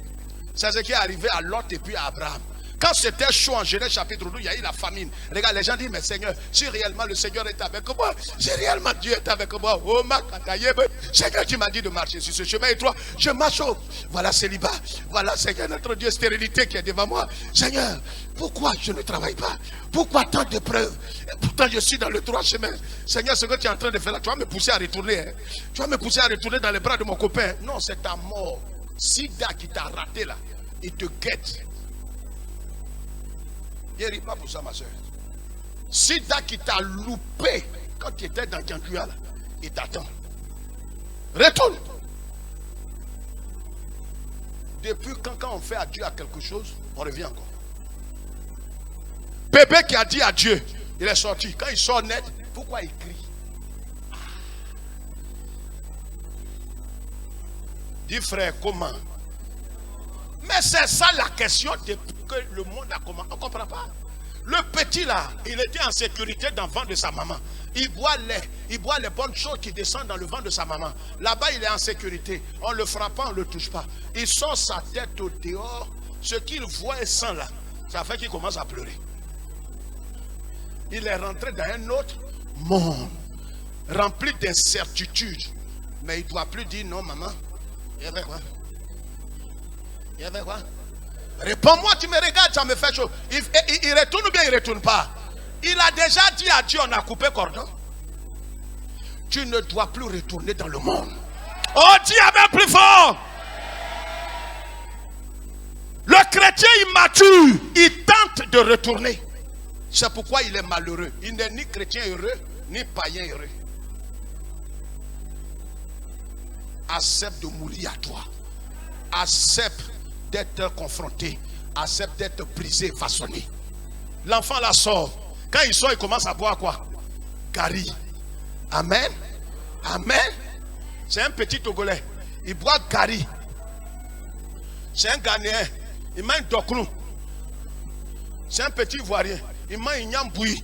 C'est ce qui est arrivé à Lot et puis à Abraham. Quand c'était chaud en Genèse chapitre 12, il y a eu la famine. Regarde, les gens disent, mais Seigneur, si réellement le Seigneur est avec moi, si réellement Dieu est avec moi, oh ma kakaye, Seigneur, tu m'as dit de marcher sur ce chemin étroit, je marche. Voilà célibat, voilà Seigneur, notre Dieu, stérilité qui est devant moi. Seigneur, pourquoi je ne travaille pas? Pourquoi tant de preuves? Pourtant je suis dans le droit chemin. Seigneur, ce que tu es en train de faire là, tu vas me pousser à retourner. Hein? Tu vas me pousser à retourner dans les bras de mon copain. Non, c'est ta mort. Sida qui t'a raté là, il te guette. Ne ris pas pour ça, ma soeur. Sida qui t'a loupé quand tu étais dans Djankuya, il t'attend. Retourne. Depuis quand on fait adieu à quelque chose, on revient encore. Bébé qui a dit adieu, il est sorti. Quand il sort net, pourquoi il crie? Dis frère, comment? Mais c'est ça la question depuis que le monde a commencé. On ne comprend pas. Le petit là, il était en sécurité dans le ventre de sa maman. Il boit les bonnes choses qui descendent dans le ventre de sa maman. Là-bas, il est en sécurité. On ne le frappe pas, on ne le touche pas. Il sort sa tête au dehors. Ce qu'il voit est sang là. Ça fait qu'il commence à pleurer. Il est rentré dans un autre monde, rempli d'incertitudes. Mais il ne doit plus dire non, maman. Il y avait quoi? Il y avait quoi? Réponds-moi, tu me regardes, ça me fait chaud. Il retourne ou bien il ne retourne pas? Il a déjà dit à Dieu, on a coupé cordon. Tu ne dois plus retourner dans le monde. Oh, dis avec plus fort. Le chrétien immature, il tente de retourner. C'est pourquoi il est malheureux. Il n'est ni chrétien heureux, ni païen heureux. Accepte de mourir à toi. Accepte d'être confronté. Accepte d'être brisé, façonné. L'enfant la sort. Quand il sort, il commence à boire quoi? Gari. Amen. Amen. C'est un petit Togolais. Il boit Gari. C'est un Ghanéen. Il mange Doknou. C'est un petit Ivoirien. Il mange Ignamboui.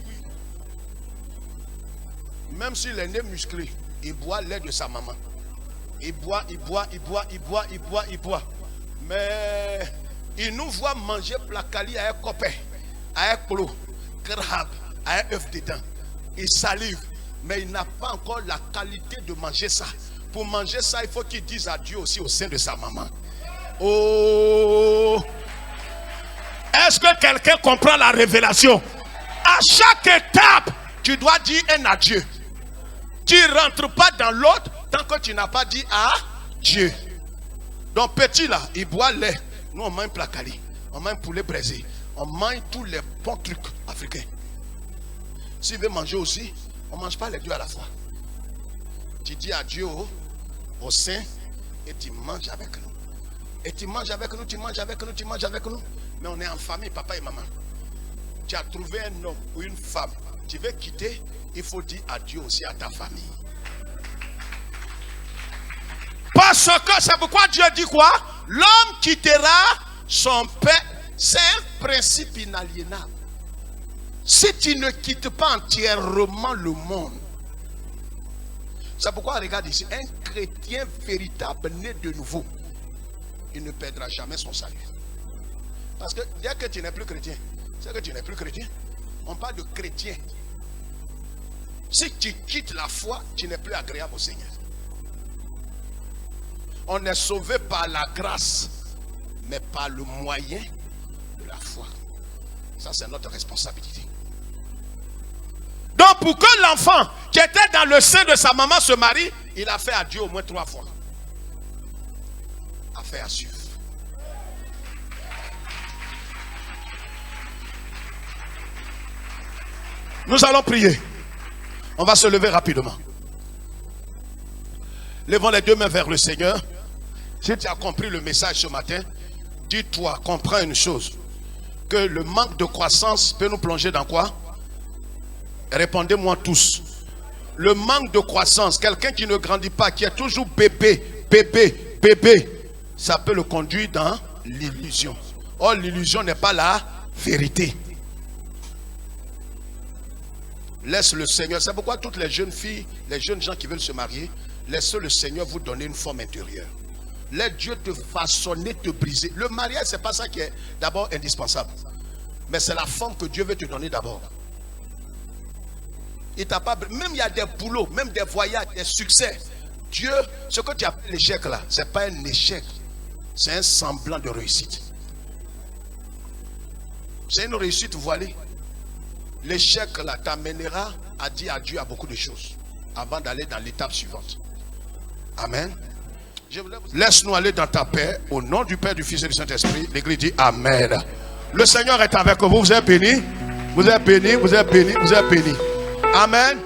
Même s'il est né musclé, il boit lait de sa maman. Il boit. Mais il nous voit manger placali à un copain, à un clou, crabe, à un œuf dedans. Il salive, mais il n'a pas encore la qualité de manger ça. Pour manger ça, il faut qu'il dise adieu aussi au sein de sa maman. Oh! Est-ce que quelqu'un comprend la révélation? À chaque étape, tu dois dire un adieu. Tu ne rentres pas dans l'autre tant que tu n'as pas dit adieu. Donc petit là, il boit lait. Nous on mange placali, on mange poulet braisé, on mange tous les bons trucs africains. S'il veut manger aussi, on ne mange pas les deux à la fois. Tu dis adieu au sein et tu manges avec nous. Et tu manges avec nous, tu manges avec nous, tu manges avec nous. Mais on est en famille, papa et maman. Tu as trouvé un homme ou une femme. Tu veux quitter, il faut dire adieu aussi à ta famille. Parce que c'est pourquoi Dieu dit quoi? L'homme quittera son père. C'est un principe inaliénable. Si tu ne quittes pas entièrement le monde. C'est pourquoi regarde ici. Un chrétien véritable né de nouveau, il ne perdra jamais son salut. Parce que dès que tu n'es plus chrétien, c'est que tu n'es plus chrétien. On parle de chrétien. Si tu quittes la foi, tu n'es plus agréable au Seigneur. On est sauvé par la grâce, mais par le moyen de la foi. Ça, c'est notre responsabilité. Donc, pour que l'enfant qui était dans le sein de sa maman se marie, il a fait adieu au moins 3 fois. Affaire à suivre. Nous allons prier. On va se lever rapidement. Levons les deux mains vers le Seigneur. Si tu as compris le message ce matin, dis-toi, comprends une chose. Que le manque de croissance peut nous plonger dans quoi? Répondez-moi tous. Le manque de croissance, quelqu'un qui ne grandit pas, qui est toujours bébé, ça peut le conduire dans l'illusion. Or, l'illusion n'est pas la vérité. Laisse le Seigneur. C'est pourquoi toutes les jeunes filles, les jeunes gens qui veulent se marier, laissez le Seigneur vous donner une forme intérieure. Laisse Dieu te façonner, te briser. Le mariage, ce n'est pas ça qui est d'abord indispensable. Mais c'est la forme que Dieu veut te donner d'abord. Il t'a pas... Même il y a des boulots, même des voyages, des succès. Dieu, ce que tu appelles l'échec là, ce n'est pas un échec. C'est un semblant de réussite. C'est une réussite voilée. L'échec là t'amènera à dire adieu à beaucoup de choses avant d'aller dans l'étape suivante. Amen. Laisse-nous aller dans ta paix au nom du Père, du Fils et du Saint-Esprit. L'Église dit Amen. Le Seigneur est avec vous. Vous êtes bénis. Vous êtes bénis. Vous êtes bénis. Vous êtes bénis. Amen.